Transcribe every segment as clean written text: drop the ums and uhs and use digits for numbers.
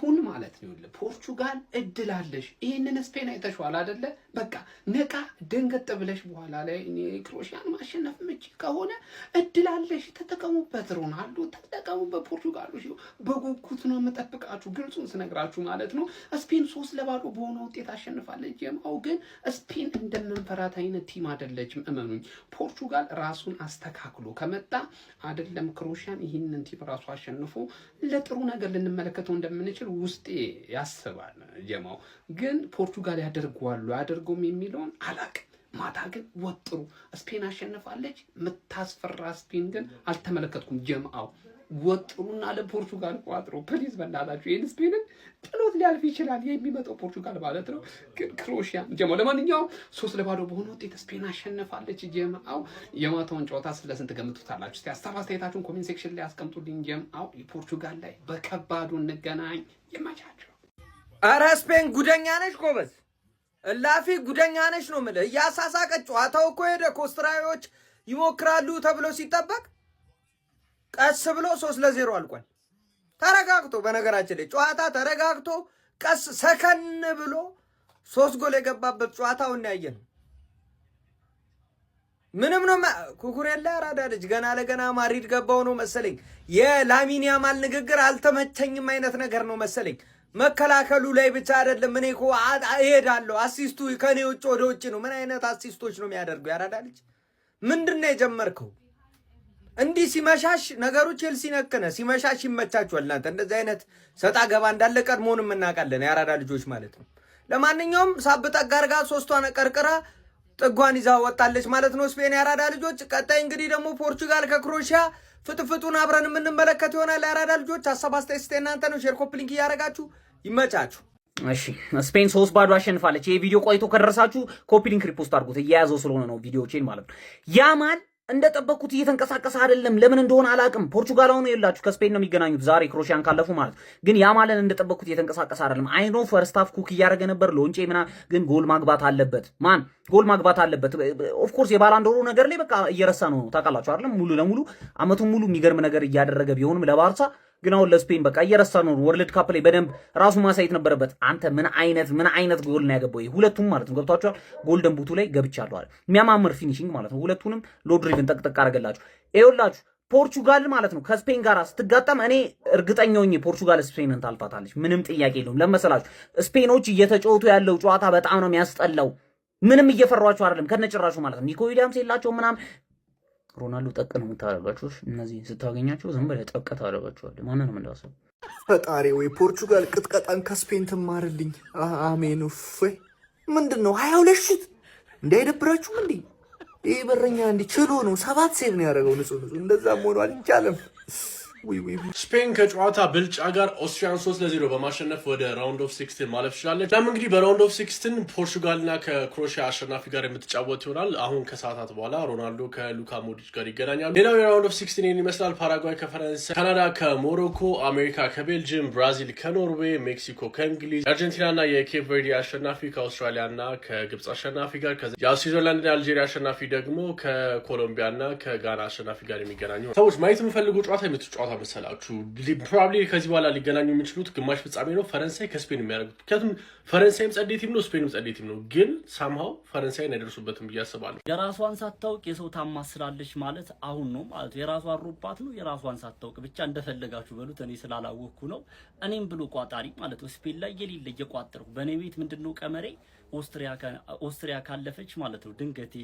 አሁን ማለት ነው ለፖርቹጋል እድላለሽ ይሄንን ስፔን አይተሽዋል አይደለ በቃ ነቃ ደንገጥ ብለሽ በኋላ ላይ ክሮኤሽያን ማሸነፍ ምጭ ከሆነ እድላለሽ ተጠቀሙበት ሮናልዶ ተጠቀሙበት ፖርቹጋሎች በጉጉት ነው መጠብቃችሁ ግልጹን ስነግራችሁ ማለት ነው ስፔን 3-0 በሆነ ውጤት አሸንፋለች ጀማው ግን ስፔን እንደምንፈራት አይነት ቲም አይደለችም እመኑኝ ፖርቹጋል ራሱን አስተካክሎ ከመጣ አይደለም ክሮኤሽያን ይሄንን ቲም ራሱ አሸንፎ ለጥሩ ነገር ልንመለከተው እንደምንችል ውስጤ ያስባል ጀማው ግን ፖርቹጋል ያደርገውም የሚለውን አላቅም ማታ ግን ወጥሩ ስፔን አሸንፋለች መታስፈራ ስፔን ግን አልተመለከትኩም ጀማው ወጥሩና ለፖርቹጋል ቋጥሮ ፕሊዝ በእናታችሁ ይሄን ስፔንን ጥሎት ሊያልፍ ይችላል የሚመጣው ፖርቹጋል ማለት ነው ግን ክሮኤሽያን ጀማው ለማንኛውም 3-0 በሆነ ውጤት ስፔን አሸንፋለች ጀማው የማታውን ጨዋታ ስለስንት ገምቱታላችሁ እስቲ ሐሳብ አስተያየታችሁን ኮሜንት ሴክሽን ላይ አስቀምጡልኝ ጀማው ፖርቹጋል ላይ በከባዱ እንገናኝ ይመቻችሁ አረ ስፔን ጉደኛ ነሽ ጎበዝ እላፊ ጉደኛ ነሽ ነው ማለት ያሳሳቀ ጨዋታው እኮ ሄደ ኮስትራዮች ይሞክራሉ ተብሎ ሲጠበቅ ቀስ ብሎ 3-0 አልቋል ተረጋግቶ በነገራችን ላይ ጨዋታ ተረጋግቶ ቀስ ሰከን ብሎ 3 ጎል የገባበት ጨዋታውን ያየን ምንም ነው ኩኩሬላ አራዳ ልጅ ገና ለገና ማድሪድ ገባው ነው መሰለኝ የላሚን ያማል ንግግር አልተመቸኝም አይነት ነገር ነው መሰለኝ መከላከሉ ላይ ብቻ አይደለም እኔ እኮ እሄዳለሁ አሲስቱ ከኔ ውጭ ወደ ውጭ ነው ምን አይነት አሲስቶች ነው የሚያደርገው ያራዳ ልጅ ምንድነው የጀመርከው እንዲህ ሲመሻሽ ነገሩ ቼልሲ ነክነ ሲመሻሽ ይመቻችኋል እናንተ እንደዚህ አይነት ሰጣ ገባ እንዳለ ቀድሞንም እናውቃለን ያራዳ ልጆች ማለት ነው ለማንኛውም ሳብጠቅ ጋርጋ ሶስቷን ቀርቅራ ጥጓን ይዛ ወጣለች ማለት ነው ስፔን ያራዳ ልጆች ቀጣይ እንግዲህ ደግሞ ፖርቹጋል ከክሮኤሽያ ፍጥፍጡን አብረን የምንመለከት ይሆናል ያራዳ ልጆች ሐሳብ አስተያየት እናንተ ነው ሼር ኮፕ ሊንክ ያረጋችሁ ይመቻችሁ እሺ ስፔን 3-0 አሸንፋለች ይሄ ቪዲዮ ቆይቶ ከደረሳችሁ ኮፒ ሊንክ ሪፖስት አድርጉት እያያዘው ስለሆነ ነው ቪዲዮዎችን ማለት ነው ያማል እንደጠበቁት እየተንቀሳቀሰ አይደለም ለምን እንደሆነ አላቅም ፖርቹጋላውኑ ይላችሁ ከስፔን ነው የሚገናኙት ዛሬ ክሮኤሽያን ካለፉ ማለት ግን ያማልን እንደጠበቁት እየተንቀሳቀሰ አይደለም አይኖ ፈርስት ሃፍ ኩክ ያረገ ነበር ሎንጬ ግን ጎል ማግባት አለበት ጎል ማግባት አለበት ኦፍ ኮርስ የባላንዶሩ ነገር ላይ በቃ እየረሳ ነው ታውቃላችሁ አይደለም ሙሉ ለሙሉ አመቱን ሙሉ የሚገርም ነገር እያደረገ ቢሆንም ለባርሳ ግን አሁን ለስፔን በቃ እየረሳ ነው ወርልድ ካፕ ላይ በደንብ ራሱ ማሳየት ነበረበት አንተ ምን አይነት ጎል ነው ያገባው ሁለቱም ማለት ነው ገብታችኋል ጎልደን ቡቱ ላይ ገብቻለሁ አይደል የሚያማምር ፊኒሺንግ ማለት ነው ሁለቱንም ሎድሪቭን ጠቅጠቅ አረጋላችሁ ይኸውላችሁ ፖርቹጋል ማለት ነው ከስፔን ጋር ስትጋጠም እኔ እርግጠኛ ነኝ ፖርቹጋል ስፔንን ታልፋታለች ምንም ጥያቄ የለውም ለመሰላችሁ ስፔኖች እየተጫወቱ ያለው ጨዋታ በጣም ነው የሚያስጠላው ምንም እየፈሯቸው አይደለም ከነጭራሹ ማለት ነው ኒኮ ዊሊያምስ የላቸው ምናምን ሮናልዶ ጠቅ ነው የምታደርጋቸው እነዚህ ስታገኛቸው ዝም ብለህ ጠቅ ታደርጋቸዋለህ ማንንም እንዳሰብ ፈጣሪ ወይ ፖርቹጋል ቅጥቀጣን ከስፔን ትማርልኝ አሜን ወይ ምንድነው 22 ሹት እንዳይደብራችሁ እንዴ ይሄ በረኛ እንዴ ችሎ ነው 7 ሴቭ ነው ያደረገው ንጹህ እንደዛም ሆኖ አልቻለም ስፔን ከጨዋታ ብልጫ ጋር ኦስትሪያን 3-0 በማሸነፍ ወደ ራውንድ ኦፍ 16 ማለፍ ችላለች። እናም እንግዲህ በራውንድ ኦፍ 16 ፖርቹጋልና ከክሮኤሽያ አሸናፊ ጋር የምትጫወት ይሆናል። አሁን ከሰዓታት በኋላ ሮናልዶ ከሉካ ሞድሪች ጋር ይገናኛሉ። ሌላው የራውንድ ኦፍ 16 ይህን ይመስላል። ፓራጓይ ከፈረንሳይ፣ ካናዳ ከሞሮኮ፣ አሜሪካ ከቤልጅየም፣ ብራዚል ከኖርዌይ፣ ሜክሲኮ ከእንግሊዝ፣ አርጀንቲናና የኬፕ ቨርዲ አሸናፊ ከአውስትራሊያና ከግብጽ አሸናፊ ጋር ስዊዘርላንድና አልጄሪያ አሸናፊ ደግሞ ከኮሎምቢያና ከጋና አሸናፊ ጋር የሚገናኙ ሰዎች ማየት የምፈልጉ ጨዋታ የምትጫወታ መሰላችሁ ፕሮባብሊ ከዚህ በኋላ ሊገናኙ የሚችሉት ግማሽ ፍጻሜ ነው ፈረንሳይ ከስፔን የሚያደርጉት ምክንያቱም ፈረንሳይም ጸዴ ቲም ነው ስፔንም ጸዴ ቲም ነው ግን ሳምሃው ፈረንሳይን አይደርሱበትም ብዬ አስባለሁ። የራሷን ሳታውቅ የሰው ታማስላለች ማለት አሁን ነው ማለት የራሷ አሮባት ነው የራሷን ሳታውቅ ብቻ እንደፈለጋችሁ በሉት እኔ ስላላወቅኩ ነው እኔም ብሎ ቋጣሪ ማለት ነው ስፔን ላይ የሌለ እየቋጠርኩ በኔ ቤት ምንድነው ቀመሬ ኦስትሪያ ካለፈች ማለት ነው ድንገቴ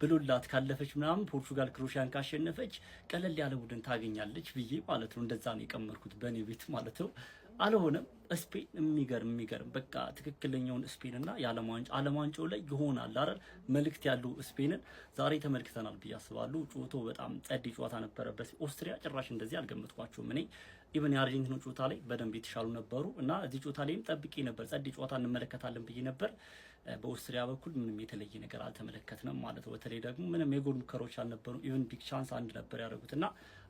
ብሎላት ካለፈች ምናምን ፖርቹጋል ክሮኤሽያን ካሸነፈች ቀለል ያለ ቡድን ታገኛለች ብዬ ማለት ነው እንደዛ ነው የቀመርኩት በኔ ቤት ማለት ነው። አልሆነም ስፔን የሚገርም በቃ ትክክለኛውን ስፔንና የዓለም ዋንጫው ላይ ይሆናል አይደል መልእክት ያለው ስፔንን ዛሬ ተመልክተናል ብዬ አስባለሁ። ጨዋታው በጣም ጸዴ ጨዋታ ነበረበት። ኦስትሪያ ጭራሽ እንደዚህ አልገመትኳቸውም እኔ ኢቨን የአርጀንቲና ጨዋታ ላይ በደንብ የተሻሉ ነበሩ እና እዚህ ጨዋታ ላይም ጠብቄ ነበር ጸዴ ጨዋታ እንመለከታለን ብዬ ነበር። በኦስትሪያ በኩል ምንም የተለየ ነገር አልተመለከትንም ማለት ነው። በተለይ ደግሞ ምንም የጎል ሙከራዎች አልነበሩ ኢቨን ቢግ ቻንስ አንድ ነበር ያደረጉትና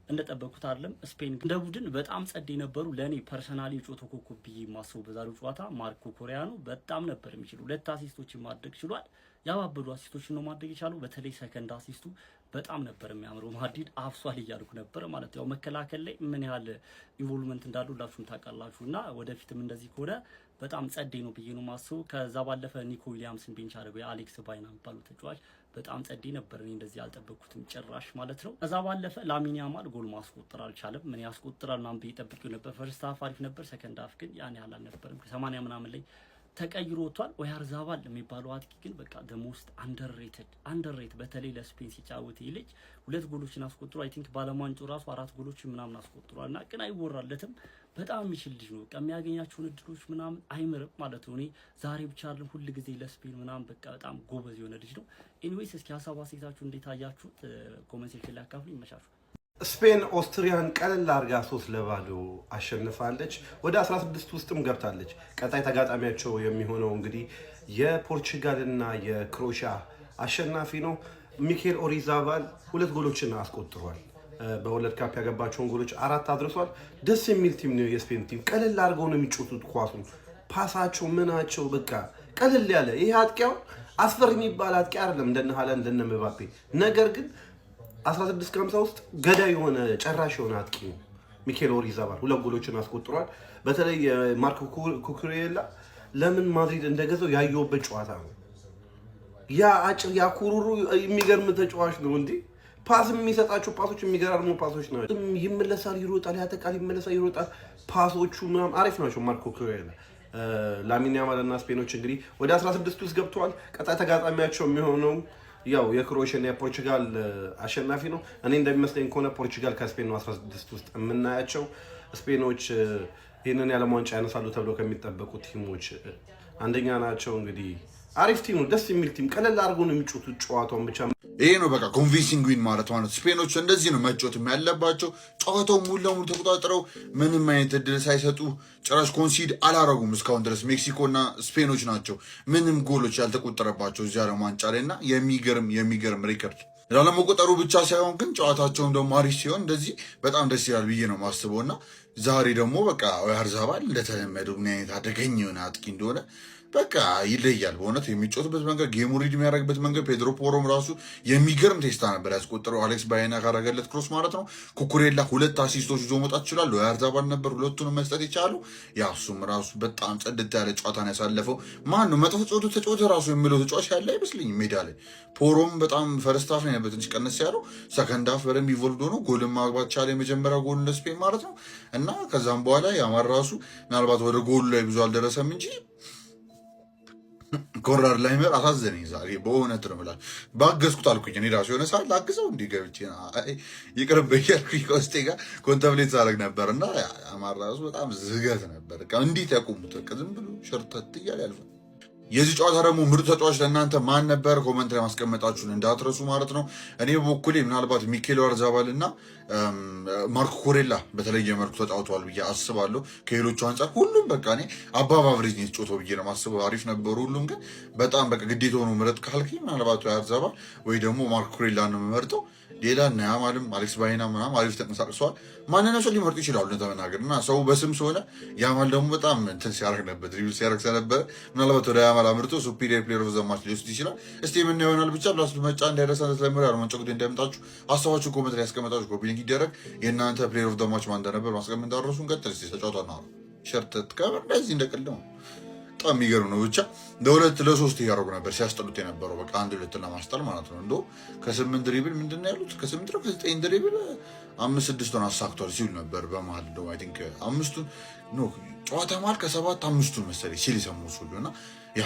እንደጠበቁት አይደለም። ስፔን እንደ ቡድን በጣም ጸዴ ነበሩ። ለኔ ፐርሰናሊ ጮቶ ኮከብ ብዬ ማስበው በዛሬው ጨዋታ ማርኮ ኩኩሬያ በጣም ነበር የሚችሉ 2 አሲስቶችን ማድረግ ችሏል። ያባበዱ አሲስቶችን ነው ማድረግ የቻለው። በተለይ ሰከንድ አሲስቱ በጣም ነበር የሚያምረው። ማድሪድ አፍሷል እያልኩ ነበር ማለት ያው መከላከል ላይ ምን ያህል ኢንቮልቭመንት እንዳሉ ሁላችሁም ታውቃላችሁና ወደፊትም እንደዚህ ከሆነ በጣም ጸዴ ነው ብዬ ነው ማስበው። ከዛ ባለፈ ኒኮ ዊሊያምስን ቤንች አድርገው የአሌክስ ባይና የሚባሉ ተጫዋች በጣም ጸዴ ነበር። እኔ እንደዚህ አልጠበቅኩትም ጭራሽ ማለት ነው። ከዛ ባለፈ ላሚን ያማል ጎል ማስቆጠር አልቻለም። ምን ያስቆጥራል ምናምን ብዬ ጠብቄው ነበር። ፈርስት ሃፍ አሪፍ ነበር፣ ሰከንድ ሃፍ ግን ያን ያህል አልነበረም። 80 ምናምን ላይ ተቀይሮ ወጥቷል። ኦያርዛባል የሚባለው አጥቂ ግን በቃ the most underrated በተለይ ለስፔን ሲጫወት ይህ ልጅ 2 ጎሎችን አስቆጥሯል። አይ ቲንክ ባለማንጮ ራሱ 4 ጎሎችን ምናምን አስቆጥሯልና ግን አይወራለትም። በጣም የሚችል ልጅ ነው። ከሚያገኛቸውን እድሎች ምናምን አይምርም ማለት ነው። እኔ ዛሬ ብቻ አይደለም ሁሉ ጊዜ ለስፔን ምናምን በቃ በጣም ጎበዝ የሆነ ልጅ ነው። ኤኒዌይስ እስኪ ሀሳብ አስተያየታችሁ እንዴት አያችሁት? ኮሜንት ሴክሽን ላይ አካፍሉ። ይመቻችሁ። ስፔን ኦስትሪያን ቀለል አድርጋ 3-0 አሸንፋለች። ወደ 16 ውስጥም ገብታለች። ቀጣይ ተጋጣሚያቸው የሚሆነው እንግዲህ የፖርቹጋልና የክሮኤሺያ አሸናፊ ነው። ሚኬል ኦያርዛባል 2 ጎሎችን አስቆጥሯል። በወርልድ ካፕ ያገባቸውን ጎሎች 4 አድርሷል። ደስ የሚል ቲም ነው የስፔን ቲም። ቀለል አድርገው ነው የሚጮቱት ኳሱን፣ ፓሳቸው ምናቸው በቃ ቀለል ያለ። ይሄ አጥቂያው አስፈሪ የሚባል አጥቂ አይደለም እንደነ ሃላንድ እንደነ ምባፔ፣ ነገር ግን 16-50 ውስጥ ገዳይ የሆነ ጨራሽ የሆነ አጥቂ ነው ሚኬል ኦያርዛባል። 2 ጎሎችን አስቆጥሯል። በተለይ ማርኮ ኩኩሬያ ለምን ማድሪድ እንደገዛው ያየውበት ጨዋታ ነው። ያ አጭር ያ ኩሩሩ የሚገርም ተጫዋች ነው እንዴ! ፓስ የሚሰጣቸው ፓሶች የሚገራርሙ ፓሶች ናቸው። ይመለሳል፣ ይሮጣል፣ ያጠቃል፣ ይመለሳል፣ ይሮጣል። ፓሶቹ ምናምን አሪፍ ናቸው። ማርኮ ኩኩሬያ ላሚን ያማል እና ስፔኖች እንግዲህ ወደ 16 ውስጥ ገብተዋል። ቀጣይ ተጋጣሚያቸው የሚሆነው ያው የክሮኤሺያና የፖርቹጋል አሸናፊ ነው። እኔ እንደሚመስለኝ ከሆነ ፖርቹጋል ከስፔን ነው 16 ውስጥ የምናያቸው። ስፔኖች ይህንን የዓለም ዋንጫ ያነሳሉ ተብሎ ከሚጠበቁ ቲሞች አንደኛ ናቸው። እንግዲህ አሪፍ ቲም ነው፣ ደስ የሚል ቲም። ቀለል አድርጎ ነው የሚጮቱት ጨዋታውን ብቻ። ይሄ ነው በቃ ኮንቪንሲንግ ዊን ማለት ስፔኖች እንደዚህ ነው መጮትም ያለባቸው። ጨዋታው ሙሉ ለሙሉ ተቆጣጥረው ምንም አይነት እድል ሳይሰጡ ጭራሽ ኮንሲድ አላረጉም እስካሁን ድረስ። ሜክሲኮና ስፔኖች ናቸው ምንም ጎሎች ያልተቆጠረባቸው እዚህ ዓለም ዋንጫ ላይ እና የሚገርም ሪከርድ ላለመቆጠሩ ብቻ ሳይሆን ግን ጨዋታቸውን ደግሞ አሪፍ ሲሆን እንደዚህ በጣም ደስ ይላል ብዬ ነው ማስበው። እና ዛሬ ደግሞ በቃ ኦያርዛባል እንደተለመደው ምን አይነት አደገኛ የሆነ አጥቂ እንደሆነ በቃ ይለያል። በእውነት የሚጮትበት መንገድ፣ ጌሙ ሪድ የሚያደርግበት መንገድ። ፔድሮ ፖሮም ራሱ የሚገርም ቴስታ ነበር ያስቆጠረው አሌክስ ባይና ካረገለት ክሮስ ማለት ነው። ኩኩሬላ 2 አሲስቶች ይዞ መውጣት ይችላል። ኦያርዛባል ነበር 2ቱንም መስጠት ይቻሉ። ያሱም ራሱ በጣም ጸድት ያለ ጨዋታን ያሳለፈው። ማን ነው መጥፎ ተጫወተ ራሱ የሚለው ተጫዋች ያለ አይመስልኝም ሜዳ ላይ። ፖሮም በጣም ፈርስት ሃፍ ላይ ነበር ትንሽ ቀነስ ያለው። ሰከንድ ሃፍ በደንብ ኢቮልቭድ ሆኖ ጎልን ማግባት ቻለ። የመጀመሪያ ጎል ለስፔን ማለት ነው። እና ከዛም በኋላ ያማር ራሱ ምናልባት ወደ ጎሉ ላይ ብዙ አልደረሰም እንጂ ኮራር ላይ መር አሳዘነኝ ዛሬ በእውነት ነው ብላ ባገዝኩት አልኩኝ። እኔ ራሱ የሆነ ሰዓት ላግዘው እንዲህ ገብቼ ይቅርብኝ ያልኩኝ ከውስጤ ጋር ኮንተምፕሌት ሳደርግ ነበር እና አማራ ራሱ በጣም ዝገት ነበር። እንዴት ያቆሙት ዝም ብሎ ሸርተት እያለ ያልፋል። የዚህ ጨዋታ ደግሞ ምርጡ ተጫዋች ለእናንተ ማን ነበር? ኮመንት ላይ ማስቀመጣችሁን እንዳትረሱ ማለት ነው። እኔ በበኩሌ ምናልባት ሚኬል ኦያርዛባል እና ማርኮ ኩኩሬያ በተለየ መልኩ ተጫውተዋል ብዬ አስባለሁ። ከሌሎቹ አንጻር ሁሉም በቃ እኔ አባብ አቨሬጅ ነው የተጫወተው ብዬ ነው የማስበው። አሪፍ ነበሩ ሁሉም፣ ግን በጣም በቃ ግዴታ ሆኖ ምረጥ ካልከኝ ምናልባት ኦያርዛባል ወይ ደግሞ ማርኮ ኩኩሬያ ነው የምመርጠው። ሌላ እና ያማልም አሌክስ ባይና ምናምን አሪፍ ተንቀሳቅሰዋል። ማንናቸው ሊመርጡ ይችላሉ ለተመናገር እና ሰው በስም ስለሆነ ያማል ደግሞ በጣም እንትን ሲያደርግ ነበር፣ ድሪብል ሲያደርግ ስለነበረ ምናልባት ወደ ያማል አምርቶ ሱፒሪየር ፕሌየር ኦፍ ዘ ማች ሊወስድ ይችላል። እስቲ ምን ይሆናል ብቻ ብላስ መጫ እንዳይረሳ ስለምራ ነው መንጨ ጉዳይ እንዳይመጣችሁ ሀሳባችሁ ኮሜንት ላይ ያስቀመጣችሁ ኮፒ ሊንክ ይደረግ። የእናንተ ፕሌየር ኦፍ ዘ ማች ማን እንደነበር ማስቀመጥ እንዳትረሱ። እንቀጥል እስቲ ተጫውተና ሸርተት ከበር እንደዚህ እንደቀልድ ነው። በጣም የሚገርም ነው። ብቻ ለ2-3 እያደረጉ ነበር ሲያስጠሉት የነበረው በቃ 1-2 ለማስጠል ማለት ነው። እንደው ከ8 ድሪብል ምንድን ነው ያሉት ከ8 ነው ከ9 ድሪብል 5-6ቱን አሳክቷል ሲሉ ነበር በመሀል። እንደው አይ ቲንክ 5ቱን ኖ ጨዋታ መሀል ከ7 5ቱን መሰለኝ ሲል የሰሙት ሁሉ እና ያ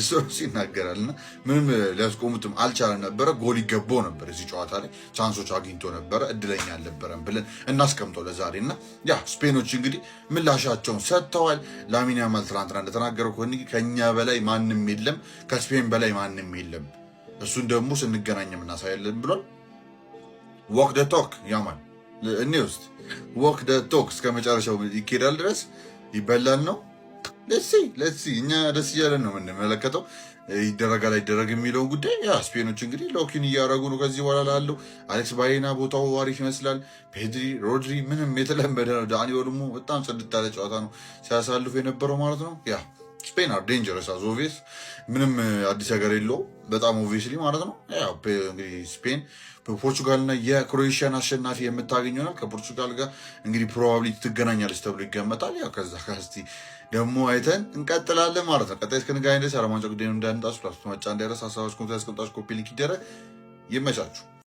ሶስ ይናገራል እና ምንም ሊያስቆሙትም አልቻለም ነበረ። ጎል ይገባው ነበር እዚህ ጨዋታ ላይ ቻንሶች አግኝቶ ነበረ። እድለኛ አልነበረም ብለን እናስቀምጠው ለዛሬ እና ያ ስፔኖች እንግዲህ ምላሻቸውን ሰጥተዋል። ላሚን ያማል ትናንትና እንደተናገረው ከኛ በላይ ማንም የለም፣ ከስፔን በላይ ማንም የለም፣ እሱን ደግሞ ስንገናኝ እናሳያለን ብሏል። ዋክ ደ ቶክ ያማል እኔ ውስጥ ዋክ ደ ቶክ እስከ መጨረሻው ይኬዳል ድረስ ይበላል ነው ለሲ እኛ ደስ እያለን ነው የምንመለከተው። ይደረጋል አይደረግ የሚለውን ጉዳይ ያ ስፔኖች እንግዲህ ሎኪን እያደረጉ ነው። ከዚህ በኋላ ላለው አሌክስ ባይና ቦታው አሪፍ ይመስላል። ፔድሪ ሮድሪ ምንም የተለመደ ነው። ዳኒ ኦልሞ በጣም ጽድት ያለ ጨዋታ ነው ሲያሳልፉ የነበረው ማለት ነው። ያ ስፔን አር ዴንጀረስ አዝ ኦቪየስ ምንም አዲስ ነገር የለውም በጣም ኦቪየስሊ ማለት ነው። ያው እንግዲህ ስፔን በፖርቹጋልና የክሮኤሽያን አሸናፊ የምታገኘናል። ከፖርቹጋል ጋር እንግዲህ ፕሮባብሊ ትገናኛለች ተብሎ ይገመታል። ያው ከዛ ከስቲ ደግሞ አይተን እንቀጥላለን ማለት ነው። ቀጣይ እስክንገናኝ ድረስ አለማንጫ ጉዳይ እንዳንጣሱ ፕላስ መጫ እንዳይረስ ሀሳባች ኮንታ ያስቀምጣችሁ ኮፒ ሊንክ ይደረግ። ይመቻችሁ።